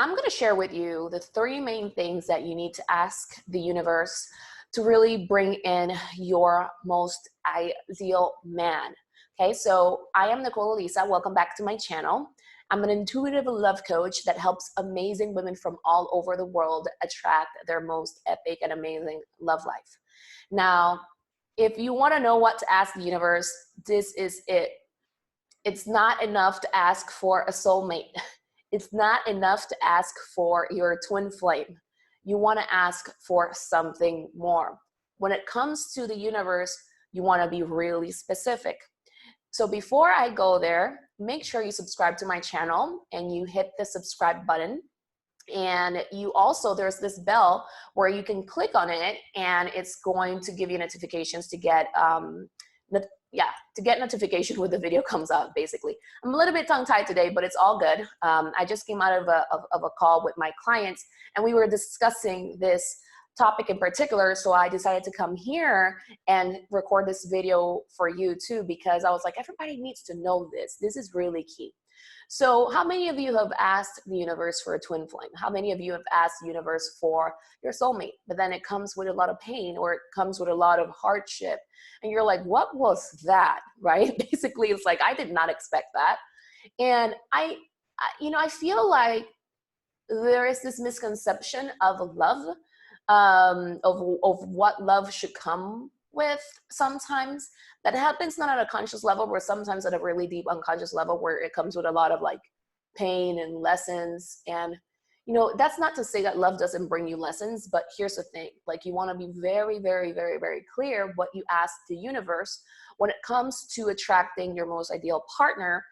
I'm going to share with you the 3 main things that you need to ask the universe to really bring in your most ideal man. Okay, so I am Nicole Elissa. Welcome back to my channel. I'm an intuitive love coach that helps amazing women from all over the world attract their most epic and amazing love life. Now, if you want to know what to ask the universe, this is it. It's not enough to ask for a soulmate. It's not enough to ask for your twin flame. You want to ask for something more. When it comes to the universe, you want to be really specific. So before I go there, make sure you subscribe to my channel and you hit the subscribe button. And you also, there's this bell where you can click on it and it's going to give you notifications to get notification when the video comes out, basically. I'm a little bit tongue-tied today, but it's all good. I just came out of a call with my clients and we were discussing this topic in particular, so I decided to come here and record this video for you too, because I was like, everybody needs to know this. This is really key. So how many of you have asked the universe for a twin flame? How many of you have asked the universe for your soulmate, but then it comes with a lot of pain or it comes with a lot of hardship and you're like, what was that, right? Basically, it's like, I did not expect that. And I feel like there is this misconception of love, of what love should come with sometimes. That happens not at a conscious level, but sometimes at a really deep unconscious level where it comes with a lot of like pain and lessons. And that's not to say that love doesn't bring you lessons, but here's the thing, like you want to be very, very, very, very clear what you ask the universe when it comes to attracting your most ideal partner,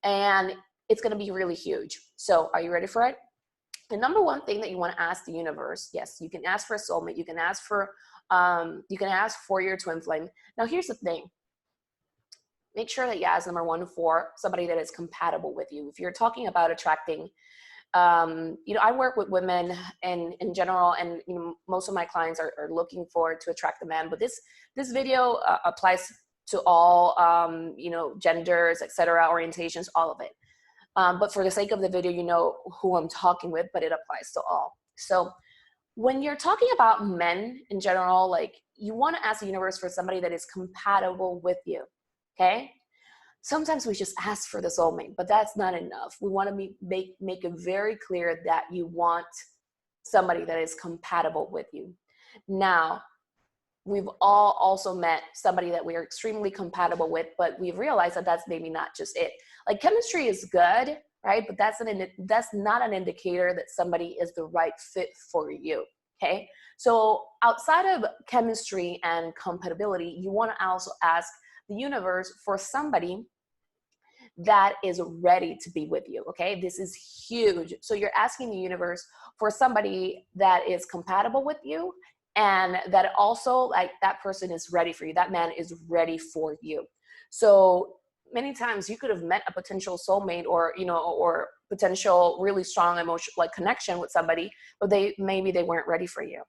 and it's going to be really huge. So are you ready for it? The number one thing that you want to ask the universe, yes, you can ask for a soulmate, you can ask for your twin flame. Now here's the thing. Make sure that you ask number one for somebody that is compatible with you. If you're talking about attracting, I work with women in general, and most of my clients are looking for to attract the man. But this video applies to all genders, etc., orientations, all of it. But for the sake of the video, you know who I'm talking with, but it applies to all. So when you're talking about men in general, like you want to ask the universe for somebody that is compatible with you, okay? Sometimes we just ask for the soulmate, but that's not enough. We want to make it very clear that you want somebody that is compatible with you. Now, we've all also met somebody that we are extremely compatible with, but we've realized that that's maybe not just it. Like chemistry is good, right? But that's not an indicator that somebody is the right fit for you, okay? So outside of chemistry and compatibility, you want to also ask the universe for somebody that is ready to be with you, okay? This is huge. So you're asking the universe for somebody that is compatible with you, and that also, like, that person is ready for you. That man is ready for you. So many times you could have met a potential soulmate or potential really strong emotional like connection with somebody, but maybe they weren't ready for you.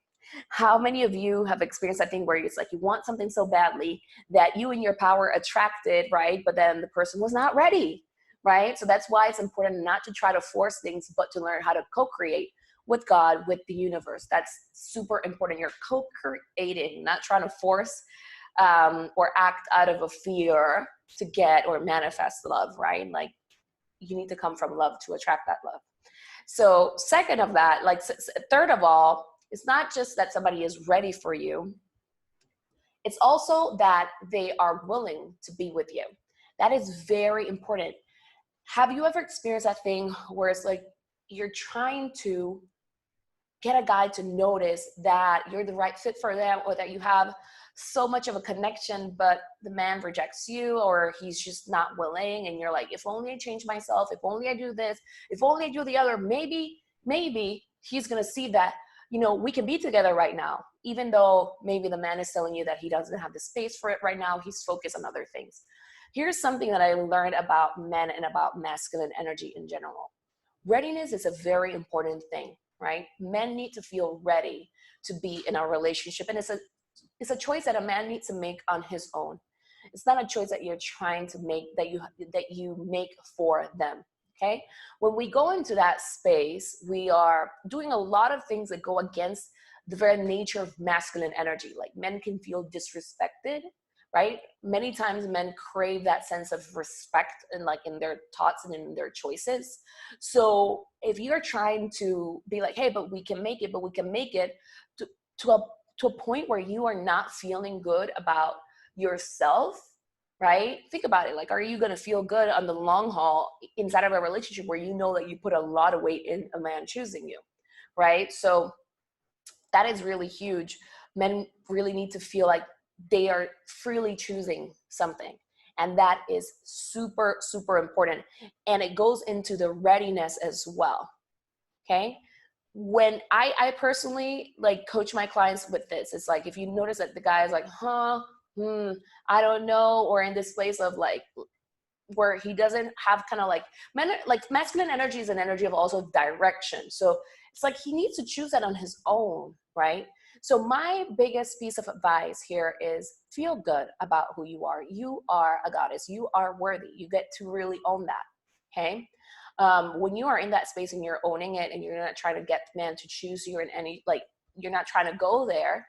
How many of you have experienced that thing where it's like you want something so badly that you and your power attracted, right? But then the person was not ready, right? So that's why it's important not to try to force things, but to learn how to co-create with God, with the universe. That's super important. You're co-creating, not trying to force or act out of a fear to get or manifest love, right? Like you need to come from love to attract that love. So second of that, like third of all, it's not just that somebody is ready for you. It's also that they are willing to be with you. That is very important. Have you ever experienced that thing where it's like you're trying to get a guy to notice that you're the right fit for them, or that you have so much of a connection, but the man rejects you, or he's just not willing, and you're like, if only I change myself, if only I do this, if only I do the other, maybe he's gonna see that, we can be together right now, even though maybe the man is telling you that he doesn't have the space for it right now, he's focused on other things. Here's something that I learned about men and about masculine energy in general. Readiness is a very important thing, right? Men need to feel ready to be in a relationship, and it's a choice that a man needs to make on his own. It's not a choice that you're trying to make, that you make for them, okay? When we go into that space, we are doing a lot of things that go against the very nature of masculine energy. Like men can feel disrespected, right? Many times men crave that sense of respect and like in their thoughts and in their choices. So if you're trying to be like, hey, but we can make it, to, to a to a point where you are not feeling good about yourself, right? Think about it. Like, are you going to feel good on the long haul inside of a relationship where you know that you put a lot of weight in a man choosing you, right? So that is really huge. Men really need to feel like they are freely choosing something. And that is super, super important. And it goes into the readiness as well. Okay. When I personally like coach my clients with this, it's like, if you notice that the guy is like, I don't know, or in this place of like, where he doesn't have kind of like masculine energy is an energy of also direction. So it's like he needs to choose that on his own, right? So my biggest piece of advice here is feel good about who you are. You are a goddess. You are worthy. You get to really own that. Okay. When you are in that space and you're owning it and you're not trying to get men to choose you in any, like, you're not trying to go there,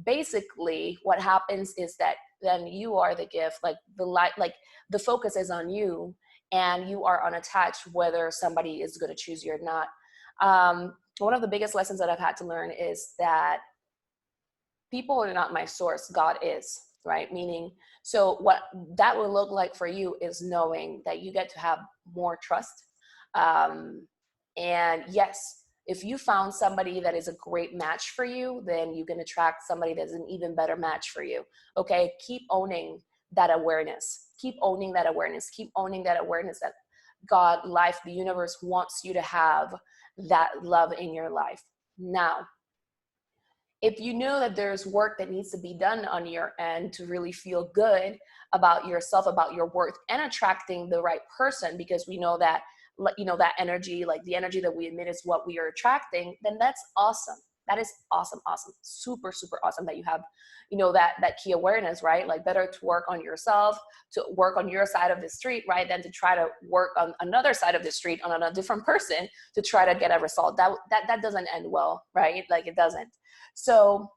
basically what happens is that then you are the gift, like the light, like the focus is on you and you are unattached whether somebody is going to choose you or not. One of the biggest lessons that I've had to learn is that people are not my source, God is, right? Meaning, so what that will look like for you is knowing that you get to have more trust. And yes, if you found somebody that is a great match for you, then you can attract somebody that's an even better match for you. Okay, keep owning that awareness. Keep owning that awareness. Keep owning that awareness that God, life, the universe wants you to have that love in your life. Now, if you know that there's work that needs to be done on your end to really feel good about yourself, about your worth, and attracting the right person, because we know that, you know, that energy, like the energy that we emit is what we are attracting, then that's awesome. That is awesome, awesome, super, super awesome that you have, you know, that key awareness, right? Like better to work on yourself, to work on your side of the street, right? Than to try to work on another side of the street on a different person to try to get a result. That doesn't end well, right? Like it doesn't. So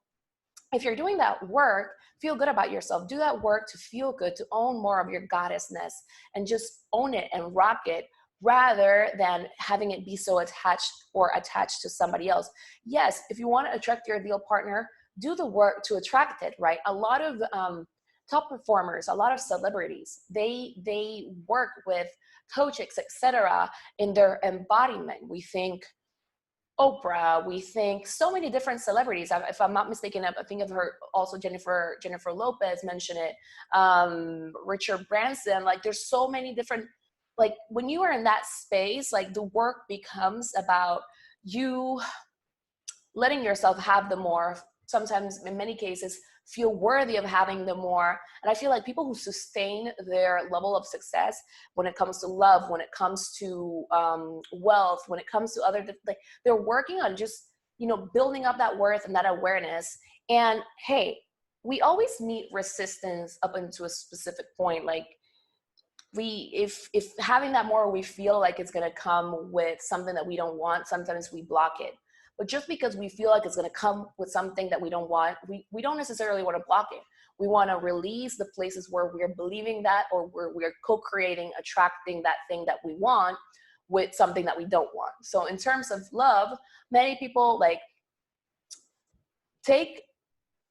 if you're doing that work, feel good about yourself. Do that work to feel good, to own more of your goddessness and just own it and rock it, rather than having it be so attached to somebody else. Yes, if you want to attract your ideal partner, do the work to attract it, right? A lot of top performers, a lot of celebrities, they work with coaches, etc., in their embodiment. We think Oprah, we think so many different celebrities. If I'm not mistaken, I think of her also Jennifer Lopez mentioned it, Richard Branson. Like there's so many different, like when you are in that space, like the work becomes about you letting yourself have the more, sometimes in many cases, feel worthy of having the more. And I feel like people who sustain their level of success when it comes to love, when it comes to wealth, when it comes to other, like they're working on just, you know, building up that worth and that awareness. And hey, we always meet resistance up into a specific point. Like if having that more, we feel like it's going to come with something that we don't want, sometimes we block it. But just because we feel like it's going to come with something that we don't want, we don't necessarily want to block it. We want to release the places where we're believing that, or where we're co-creating, attracting that thing that we want with something that we don't want. So in terms of love, many people like take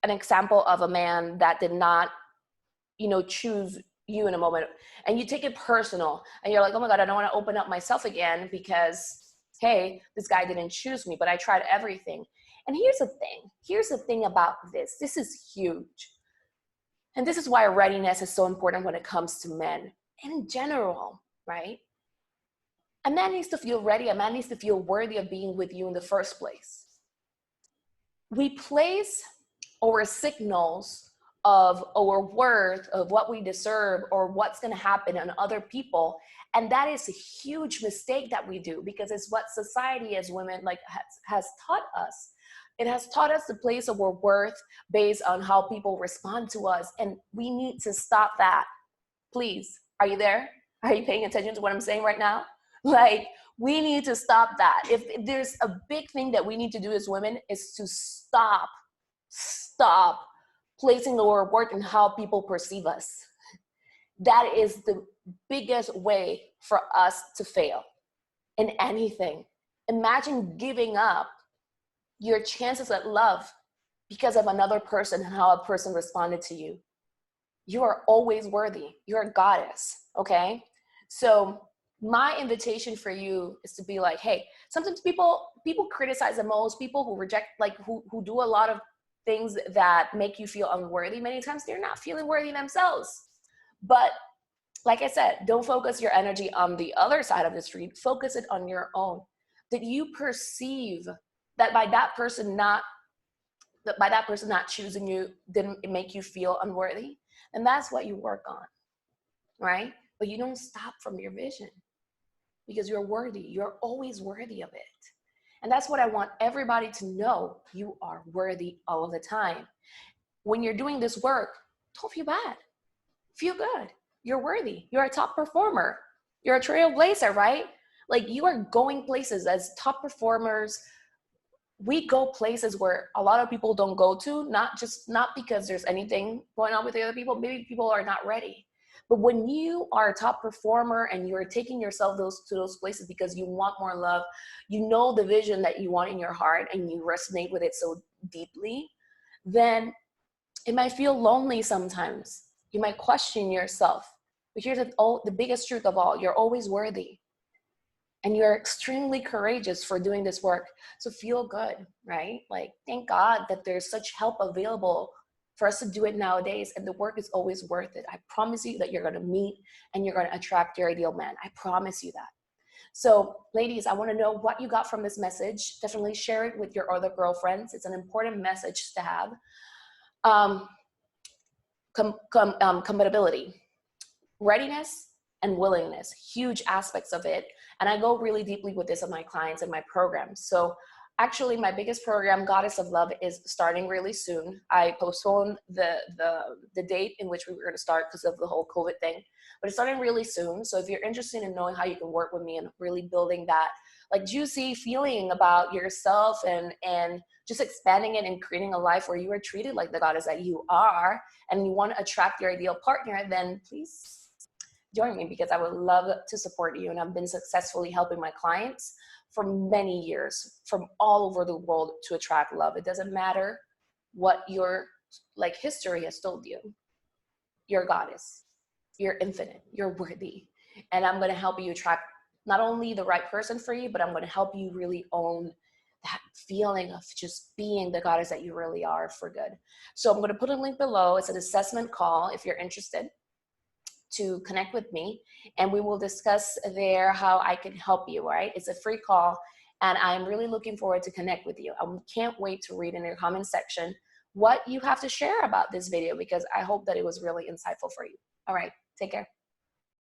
an example of a man that did not, you know, choose you in a moment, and you take it personal and you're like, oh my God, I don't want to open up myself again because, hey, this guy didn't choose me, but I tried everything. And here's the thing about this. This is huge. And this is why readiness is so important when it comes to men in general, right? A man needs to feel ready. A man needs to feel worthy of being with you in the first place. We place our signals of our worth, of what we deserve, or what's going to happen on other people. And that is a huge mistake that we do, because it's what society as women like has taught us. It has taught us to place our worth based on how people respond to us. And we need to stop that. Please, are you there? Are you paying attention to what I'm saying right now? Like, we need to stop that. If there's a big thing that we need to do as women, is to stop placing our worth in how people perceive us. That is the biggest way for us to fail in anything. Imagine giving up your chances at love because of another person and how a person responded to you. You are always worthy. You're a goddess, okay? So my invitation for you is to be like, hey, sometimes people criticize the most, people who reject, like who do a lot of things that make you feel unworthy. Many times they're not feeling worthy themselves. But like I said, don't focus your energy on the other side of the street. Focus it on your own. Did you perceive that by that person not choosing you, didn't it make you feel unworthy? And that's what you work on, right? But you don't stop from your vision, because you're worthy. You're always worthy of it. And that's what I want everybody to know. You are worthy all of the time. When you're doing this work, don't feel bad. Feel good. You're worthy. You're a top performer. You're a trailblazer, right? Like, you are going places as top performers. We go places where a lot of people don't go to, not because there's anything going on with the other people. Maybe people are not ready. But when you are a top performer and you're taking yourself to those places because you want more love, you know the vision that you want in your heart and you resonate with it so deeply, then it might feel lonely sometimes. You might question yourself. But here's the biggest truth of all: you're always worthy. And you're extremely courageous for doing this work. So feel good, right? Like, thank God that there's such help available for us to do it nowadays. And the work is always worth it. I promise you that you're going to meet and you're going to attract your ideal man. I promise you that. So ladies, I want to know what you got from this message. Definitely share it with your other girlfriends. It's an important message to have. Compatibility, readiness, and willingness, huge aspects of it. And I go really deeply with this with my clients and my programs. So actually, my biggest program, Goddess of Love, is starting really soon. I postponed the date in which we were going to start because of the whole COVID thing, but it's starting really soon. So if you're interested in knowing how you can work with me and really building that like juicy feeling about yourself and just expanding it and creating a life where you are treated like the goddess that you are, and you want to attract your ideal partner, then please join me, because I would love to support you. And I've been successfully helping my clients for many years from all over the world to attract love. It doesn't matter what your history has told you. You're a goddess. You're infinite. You're worthy. And I'm going to help you attract not only the right person for you, but I'm going to help you really own that feeling of just being the goddess that you really are for good. So I'm going to put a link below. It's an assessment call if you're interested to connect with me, and we will discuss there how I can help you, all right? It's a free call, and I'm really looking forward to connect with you. I can't wait to read in your comment section what you have to share about this video, because I hope that it was really insightful for you. All right, take care.